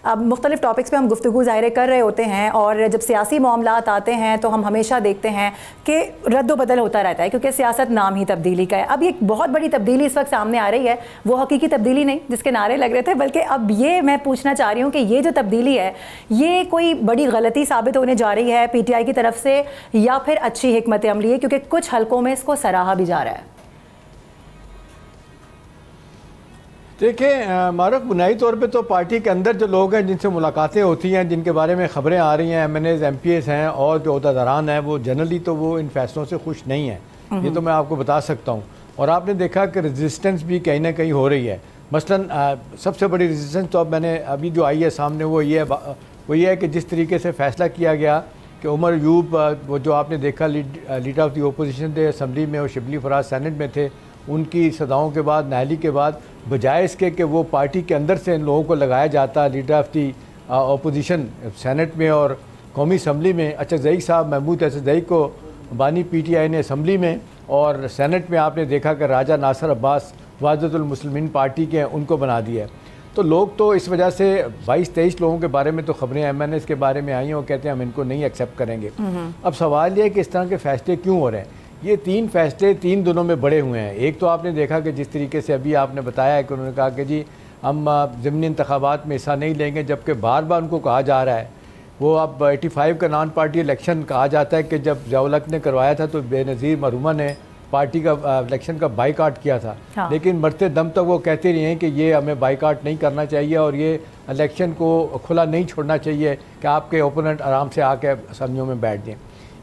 अब मुख्तलिफ टॉपिक्स पे हम गुफ्तगू ज़ाहिर कर रहे होते हैं और जब सियासी मामलात आते हैं तो हम हमेशा देखते हैं कि रद्द बदल होता रहता है, क्योंकि सियासत नाम ही तब्दीली का है। अब एक बहुत बड़ी तब्दीली इस वक्त सामने आ रही है, वो हकीकी तब्दीली नहीं जिसके नारे लग रहे थे, बल्कि अब ये मैं पूछना चाह रही हूँ कि ये जो तब्दीली है ये कोई बड़ी गलती साबित होने जा रही है PTI की तरफ से, या फिर अच्छी हिकमत अमली है, क्योंकि कुछ हलकों में इसको सराहा भी जा रहा है। देखिए मारूफ, बुनियादी तौर पे तो पार्टी के अंदर जो लोग हैं जिनसे मुलाकातें होती हैं, जिनके बारे में ख़बरें आ रही हैं, MNAs MPs हैं और जो अहदेदारान हैं, वो जनरली तो वो इन फैसलों से खुश नहीं हैं। ये तो मैं आपको बता सकता हूँ। और आपने देखा कि रेजिस्टेंस भी कहीं ना कहीं हो रही है। मसलन सबसे बड़ी रेजिस्टेंस तो अब मैंने अभी जो आई है सामने वो ये है कि जिस तरीके से फ़ैसला किया गया कि उमर अयूब, वो जो आपने देखा लीडर ऑफ द ओपोजिशन थे असम्बली में, और शिबली फराज सेनेट में थे, उनकी सदाओं के बाद, नाहली के बाद, बजाय इसके कि वो पार्टी के अंदर से इन लोगों को लगाया जाता leader of the opposition senate में और कौमी असम्बली में। अच्छा, ज़ई साहब महमूद ज़ई को बानी PTI ने असम्बली में और सेनेट में आपने देखा कि राजा नासिर अब्बास वहदतुल मुस्लिमीन पार्टी के उनको बना दिया। तो लोग तो इस वजह से 22-23 लोगों के बारे में तो खबरें MNAs के बारे में आई हैं, वो कहते हैं हम इनको नहीं एक्सेप्ट करेंगे। अब सवाल ये है कि इस तरह के फ़ैसले क्यों हो रहे हैं। ये 3 फैसले 3 दिनों में बड़े हुए हैं। एक तो आपने देखा कि जिस तरीके से अभी आपने बताया है कि उन्होंने कहा कि जी हम ज़िमनी इंतखाबात में हिस्सा नहीं लेंगे, जबकि बार बार उनको कहा जा रहा है। वो अब 85 का नॉन पार्टी इलेक्शन कहा जाता है कि जब ज़िया-उल-हक ने करवाया था तो बेनज़ीर मरहूमा ने पार्टी का इलेक्शन का बाइकाट किया था। हाँ। लेकिन मरते दम तक वो कहते रहे हैं कि ये हमें बाइकाट नहीं करना चाहिए और ये इलेक्शन को खुला नहीं छोड़ना चाहिए कि आपके ओपोनेंट आराम से आके असम्बलियों में बैठ जाएँ।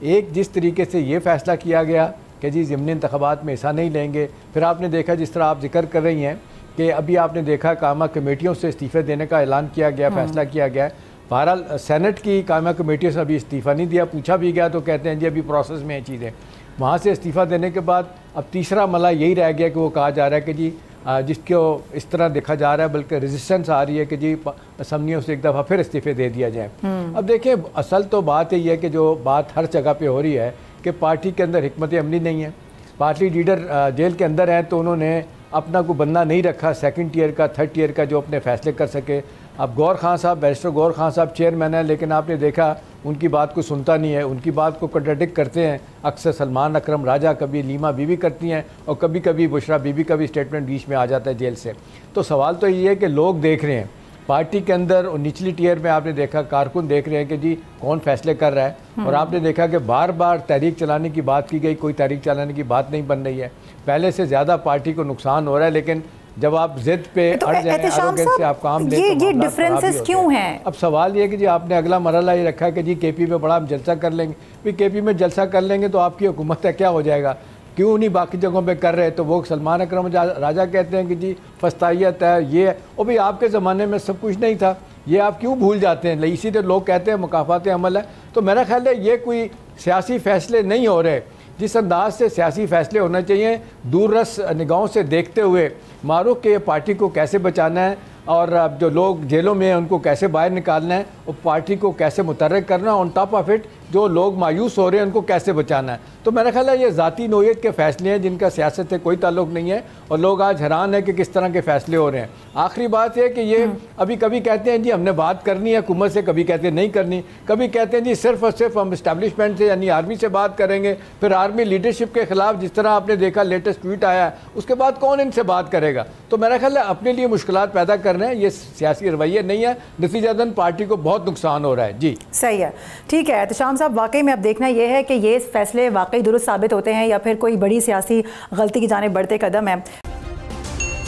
एक जिस तरीके से ये फ़ैसला किया गया कि जी ज़िमनी इंतखाबात में हिस्सा नहीं लेंगे, फिर आपने देखा जिस तरह आप जिक्र कर रही हैं कि अभी आपने देखा कायमा कमेटियों से इस्तीफ़े देने का ऐलान किया गया, फ़ैसला किया गया। बहरहाल सेनेट की कायमा कमेटियों से अभी इस्तीफ़ा नहीं दिया, पूछा भी गया तो कहते हैं जी अभी प्रोसेस में है चीज़ें। वहाँ से इस्तीफ़ा देने के बाद अब तीसरा मला यही रह गया कि वो कहा जा रहा है कि जी जिसको इस तरह देखा जा रहा है, बल्कि रेजिस्टेंस आ रही है कि जी असम्बलियों से एक दफ़ा फिर इस्तीफ़े दे दिया जाए। अब देखिए, असल तो बात यही है कि जो बात हर जगह पे हो रही है कि पार्टी के अंदर हिकमत अमली नहीं है। पार्टी लीडर जेल के अंदर हैं तो उन्होंने अपना कोई बंदा नहीं रखा 2nd टियर का, 3rd टियर का जो अपने फ़ैसले कर सके। अब गौर खान साहब, बैरिस्टर गौर खान साहब चेयरमैन है, लेकिन आपने देखा उनकी बात को सुनता नहीं है, उनकी बात को कंट्राडिक्ट करते हैं। अक्सर सलमान अकरम राजा, कभी लीमा बीबी करती हैं और कभी कभी बुशरा बीबी का भी स्टेटमेंट बीच में आ जाता है जेल से। तो सवाल तो ये है कि लोग देख रहे हैं पार्टी के अंदर और निचली टियर में, आपने देखा कारकुन देख रहे हैं कि जी कौन फैसले कर रहा है। और आपने देखा कि बार बार तहरीक चलाने की बात की गई, कोई तहरीक चलाने की बात नहीं बन रही है। पहले से ज़्यादा पार्टी को नुकसान हो रहा है, लेकिन जब आप जिद पे तो अड़ जाएं, एरोगेंस से आप काम लें, ये डिफरेंसेस क्यों हैं? अब सवाल ये है कि जी आपने अगला मरहला ये रखा है कि जी KP में बड़ा हम जलसा कर लेंगे। फिर KP में जलसा कर लेंगे तो आपकी हुकूमत है क्या हो जाएगा? क्यों नहीं बाकी जगहों पे कर रहे? तो वो सलमान अकरम राजा कहते हैं कि जी फस्तायत है, ये है। और भाई आपके ज़माने में सब कुछ नहीं था, ये आप क्यों भूल जाते हैं? इसीलिए लोग कहते हैं मुकाफात अमल है। तो मेरा ख्याल है ये कोई सियासी फ़ैसले नहीं हो रहे। जिस अंदाज से सियासी फ़ैसले होने चाहिए, दूररस निगाहों से देखते हुए मारूफ के पार्टी को कैसे बचाना है और अब जो लोग जेलों में हैं उनको कैसे बाहर निकालना है और पार्टी को कैसे मुतहर्रिक करना है, ऑन टॉप ऑफ इट जो लोग मायूस हो रहे हैं उनको कैसे बचाना है। तो मेरा ख्याल है ये ज़ाती नोयत के फ़ैसले हैं जिनका सियासत से कोई ताल्लुक़ नहीं है और लोग आज हैरान है कि किस तरह के फ़ैसले हो रहे हैं। आखिरी बात है कि ये अभी कभी कहते हैं जी हमने बात करनी है हुकूमत से, कभी कहते हैं नहीं करनी, कभी कहते हैं जी सिर्फ और सिर्फ हम इस्टेब्लिशमेंट से यानी आर्मी से बात करेंगे, फिर आर्मी लीडरशिप के ख़िलाफ़ जिस तरह आपने देखा लेटेस्ट ट्वीट आया है, उसके बाद कौन इनसे बात करेगा। तो मेरा ख्याल है अपने लिए मुश्किलात पैदा कर रहे हैं, ये सियासी रवैये नहीं है, नतीजतन पार्टी को बहुत नुकसान हो रहा है। जी सही है, ठीक है एहतशाम साहब, वाकई में अब देखना यह है कि ये फैसले वाकई दुरुस्त साबित होते हैं या फिर कोई बड़ी सियासी गलती की जाने बढ़ते कदम है।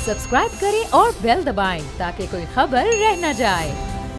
सब्सक्राइब करें और बेल दबाएं ताकि कोई खबर रह न जाए।